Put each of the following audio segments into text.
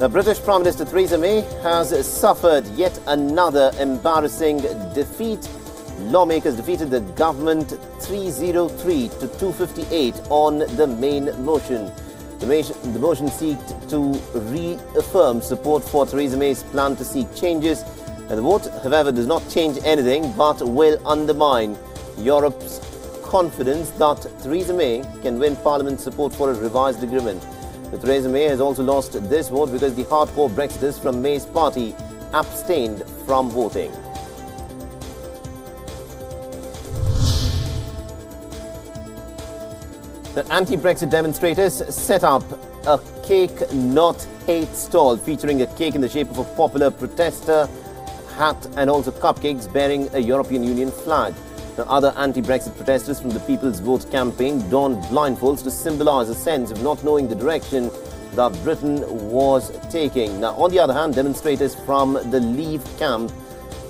The British Prime Minister Theresa May has suffered yet another embarrassing defeat. Lawmakers defeated the government 303 to 258 on the main motion. The motion seeked to reaffirm support for Theresa May's plan to seek changes. And the vote, however, does not change anything but will undermine Europe's confidence that Theresa May can win Parliament's support for a revised agreement. Theresa May has also lost this vote because the hardcore Brexiters from May's party abstained from voting. The anti-Brexit demonstrators set up a cake not hate stall featuring a cake in the shape of a popular protester hat and also cupcakes bearing a European Union flag. The other anti-Brexit protesters from the People's Vote campaign donned blindfolds to symbolize a sense of not knowing the direction that Britain was taking. Now, on the other hand, demonstrators from the Leave camp,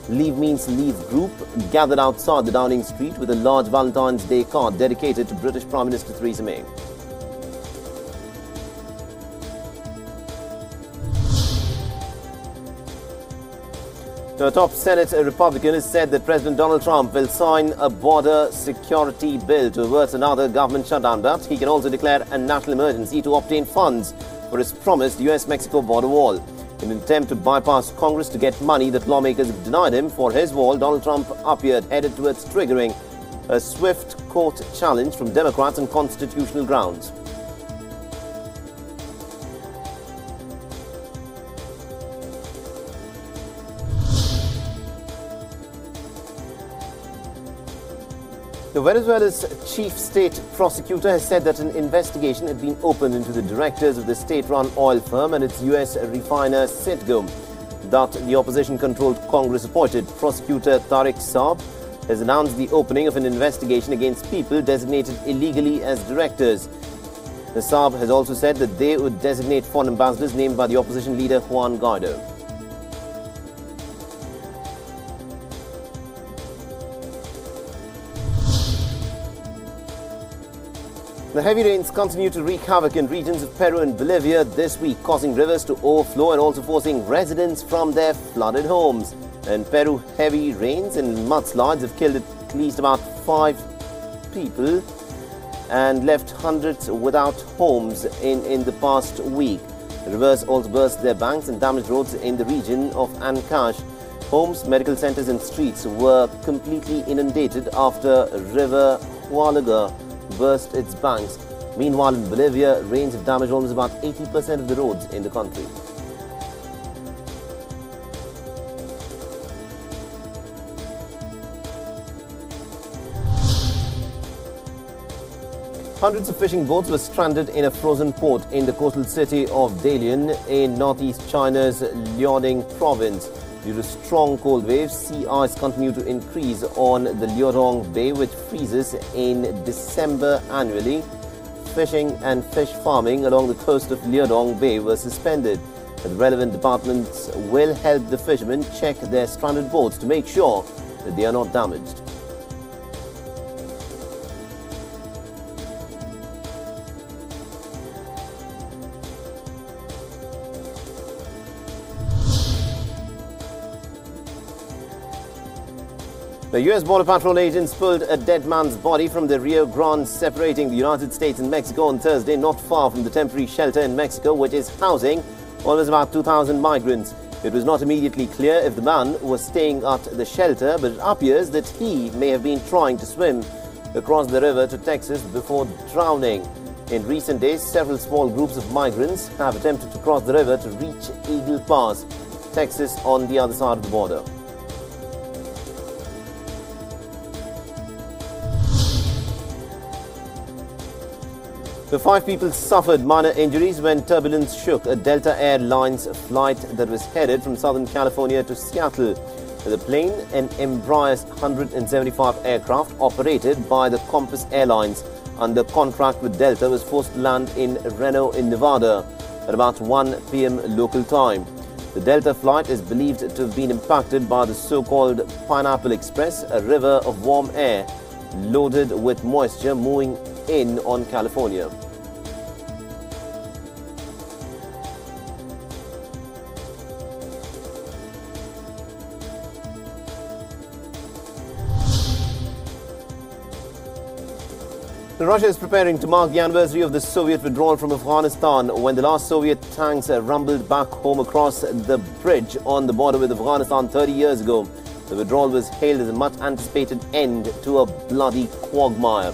Leave means Leave group, gathered outside the Downing Street with a large Valentine's Day card dedicated to British Prime Minister Theresa May. The top Senate Republican has said that President Donald Trump will sign a border security bill to avert another government shutdown, but he can also declare a national emergency to obtain funds for his promised US-Mexico border wall. In an attempt to bypass Congress to get money that lawmakers have denied him for his wall, Donald Trump appeared headed towards triggering a swift court challenge from Democrats on constitutional grounds. The Venezuela's chief state prosecutor has said that an investigation had been opened into the directors of the state-run oil firm and its U.S. refiner Citgo that the opposition-controlled Congress appointed. Prosecutor Tariq Saab has announced the opening of an investigation against people designated illegally as directors. The Saab has also said that they would designate foreign ambassadors named by the opposition leader Juan Guaido. The heavy rains continue to wreak havoc in regions of Peru and Bolivia this week, causing rivers to overflow and also forcing residents from their flooded homes. In Peru, heavy rains and mudslides have killed at least about 5 people and left hundreds without homes in the past week. The rivers also burst their banks and damaged roads in the region of Ancash. Homes, medical centers and streets were completely inundated after River Huallaga burst its banks. Meanwhile, in Bolivia, rains have damaged almost about 80% of the roads in the country. Hundreds of fishing boats were stranded in a frozen port in the coastal city of Dalian in northeast China's Liaodong province. Due to strong cold waves, sea ice continued to increase on the Liaodong Bay, which freezes in December annually. Fishing and fish farming along the coast of Liaodong Bay were suspended. The relevant departments will help the fishermen check their stranded boats to make sure that they are not damaged. The U.S. Border Patrol agents pulled a dead man's body from the Rio Grande separating the United States and Mexico on Thursday, not far from the temporary shelter in Mexico, which is housing almost about 2,000 migrants. It was not immediately clear if the man was staying at the shelter, but it appears that he may have been trying to swim across the river to Texas before drowning. In recent days, several small groups of migrants have attempted to cross the river to reach Eagle Pass, Texas, on the other side of the border. The 5 people suffered minor injuries when turbulence shook a Delta Airlines flight that was headed from Southern California to Seattle. The plane, an Embraer 175 aircraft operated by the Compass Airlines under contract with Delta, was forced to land in Reno in Nevada at about 1 p.m. local time. The Delta flight is believed to have been impacted by the so-called Pineapple Express, a river of warm air loaded with moisture moving in on California. Russia is preparing to mark the anniversary of the Soviet withdrawal from Afghanistan when the last Soviet tanks rumbled back home across the bridge on the border with Afghanistan 30 years ago. The withdrawal was hailed as a much-anticipated end to a bloody quagmire.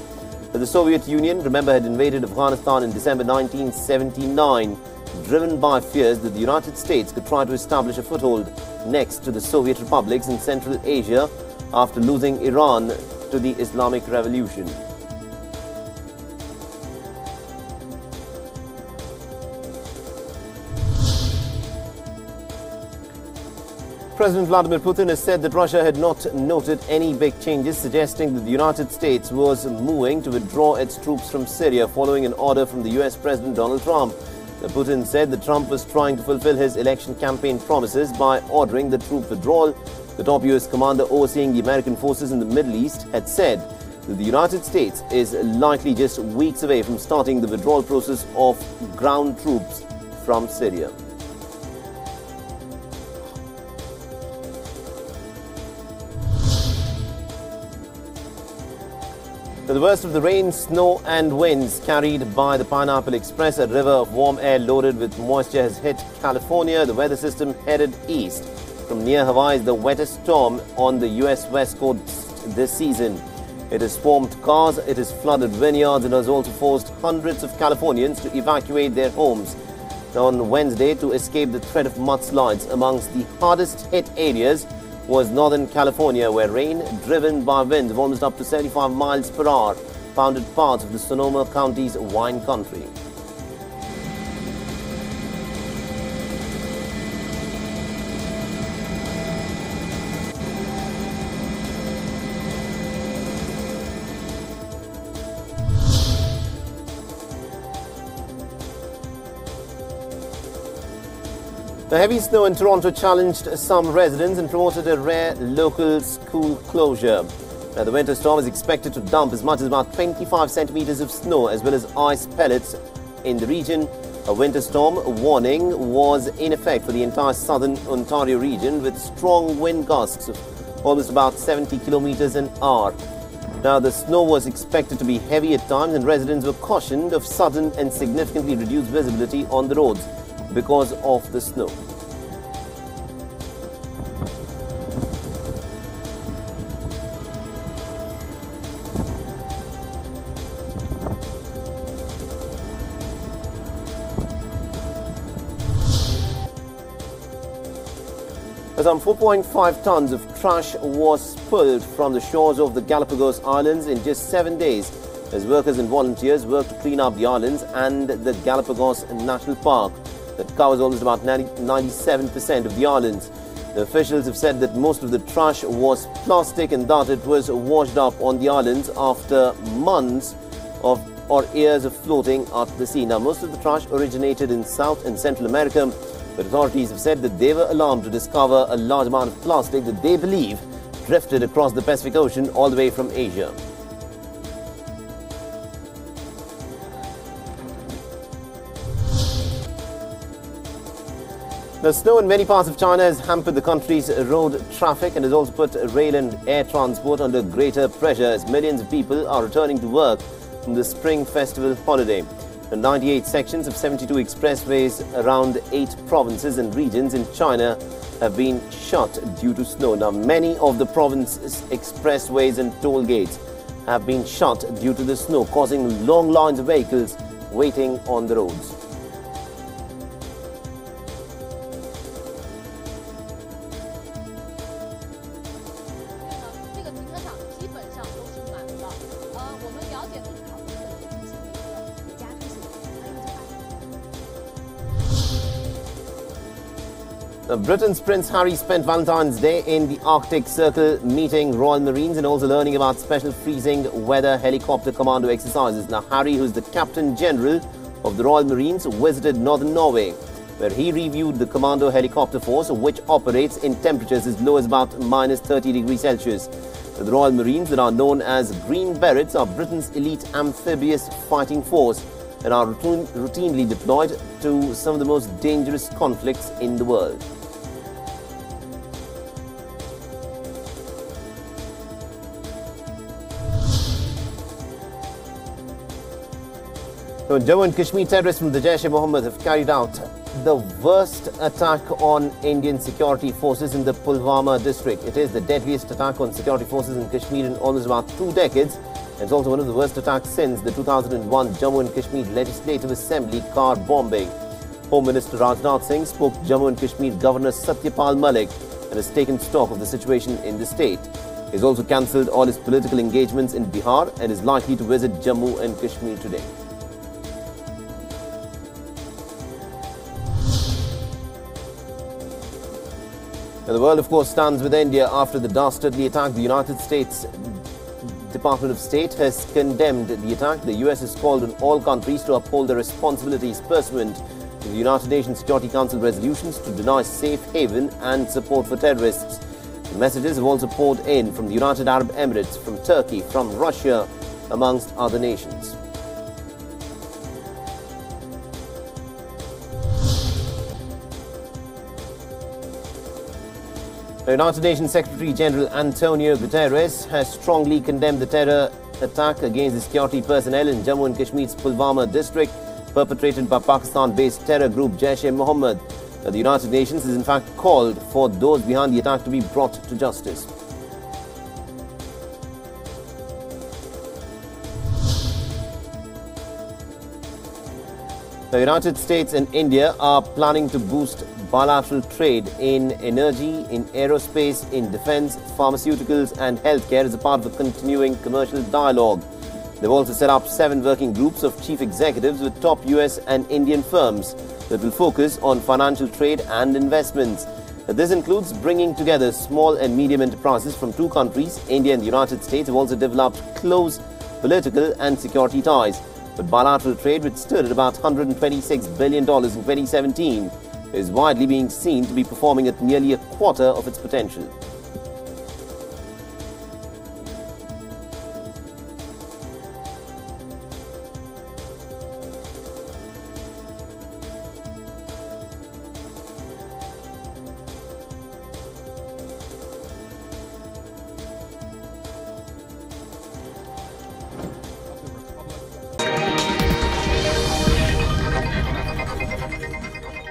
The Soviet Union, remember, had invaded Afghanistan in December 1979, driven by fears that the United States could try to establish a foothold next to the Soviet republics in Central Asia after losing Iran to the Islamic Revolution. President Vladimir Putin has said that Russia had not noted any big changes, suggesting that the United States was moving to withdraw its troops from Syria following an order from the US President Donald Trump. Putin said that Trump was trying to fulfill his election campaign promises by ordering the troop withdrawal. The top US commander overseeing the American forces in the Middle East had said that the United States is likely just weeks away from starting the withdrawal process of ground troops from Syria. The worst of the rain, snow and winds carried by the Pineapple Express, a river of warm air loaded with moisture, has hit California. The weather system headed east from near Hawaii is the wettest storm on the US West Coast this season. It has swamped cars, it has flooded vineyards, and has also forced hundreds of Californians to evacuate their homes on Wednesday to escape the threat of mudslides. Amongst the hardest hit areas was Northern California, where rain, driven by winds of almost up to 75 miles per hour, pounded parts of the Sonoma County's wine country. The heavy snow in Toronto challenged some residents and promoted a rare local school closure. Now, the winter storm is expected to dump as much as about 25 centimeters of snow as well as ice pellets in the region. A winter storm warning was in effect for the entire southern Ontario region, with strong wind gusts of almost about 70 kilometers an hour. Now, the snow was expected to be heavy at times, and residents were cautioned of sudden and significantly reduced visibility on the roads because of the snow. Some 4.5 tons of trash was pulled from the shores of the Galapagos Islands in just 7 days, as workers and volunteers worked to clean up the islands and the Galapagos National Park that covers almost about 97% of the islands. The officials have said that most of the trash was plastic and that it was washed up on the islands after months or years of floating at the sea. Now, most of the trash originated in South and Central America, but authorities have said that they were alarmed to discover a large amount of plastic that they believe drifted across the Pacific Ocean all the way from Asia. The snow in many parts of China has hampered the country's road traffic and has also put rail and air transport under greater pressure as millions of people are returning to work from the Spring Festival holiday. The 98 sections of 72 expressways around 8 provinces and regions in China have been shut due to snow. Now, many of the province's expressways and toll gates have been shut due to the snow, causing long lines of vehicles waiting on the roads. Britain's Prince Harry spent Valentine's Day in the Arctic Circle meeting Royal Marines and also learning about special freezing weather helicopter commando exercises. Now, Harry, who's the Captain General of the Royal Marines, visited northern Norway, where he reviewed the commando helicopter force, which operates in temperatures as low as about minus 30 degrees Celsius. The Royal Marines, that are known as Green Berets, are Britain's elite amphibious fighting force and are routinely deployed to some of the most dangerous conflicts in the world. So Jammu and Kashmir terrorists from the Jaish-e-Mohammed have carried out the worst attack on Indian security forces in the Pulwama district. It is the deadliest attack on security forces in Kashmir in almost about 2 decades. It's also one of the worst attacks since the 2001 Jammu and Kashmir Legislative Assembly car bombing. Home Minister Rajnath Singh spoke to Jammu and Kashmir Governor Satyapal Malik and has taken stock of the situation in the state. He has also cancelled all his political engagements in Bihar and is likely to visit Jammu and Kashmir today. Now, the world, of course, stands with India after the dastardly attack. The United States Department of State has condemned the attack. The US has called on all countries to uphold their responsibilities pursuant to the United Nations Security Council resolutions to deny safe haven and support for terrorists. The messages have also poured in from the United Arab Emirates, from Turkey, from Russia, amongst other nations. The United Nations Secretary General Antonio Guterres has strongly condemned the terror attack against the security personnel in Jammu and Kashmir's Pulwama district perpetrated by Pakistan-based terror group Jaish-e-Mohammed. The United Nations has in fact called for those behind the attack to be brought to justice. The United States and India are planning to boost bilateral trade in energy, in aerospace, in defense, pharmaceuticals and healthcare as a part of a continuing commercial dialogue. They've also set up 7 working groups of chief executives with top US and Indian firms that will focus on financial trade and investments. This includes bringing together small and medium enterprises from 2 countries. India and the United States have also developed close political and security ties. But bilateral trade, which stood at about $126 billion in 2017, is widely being seen to be performing at nearly a quarter of its potential.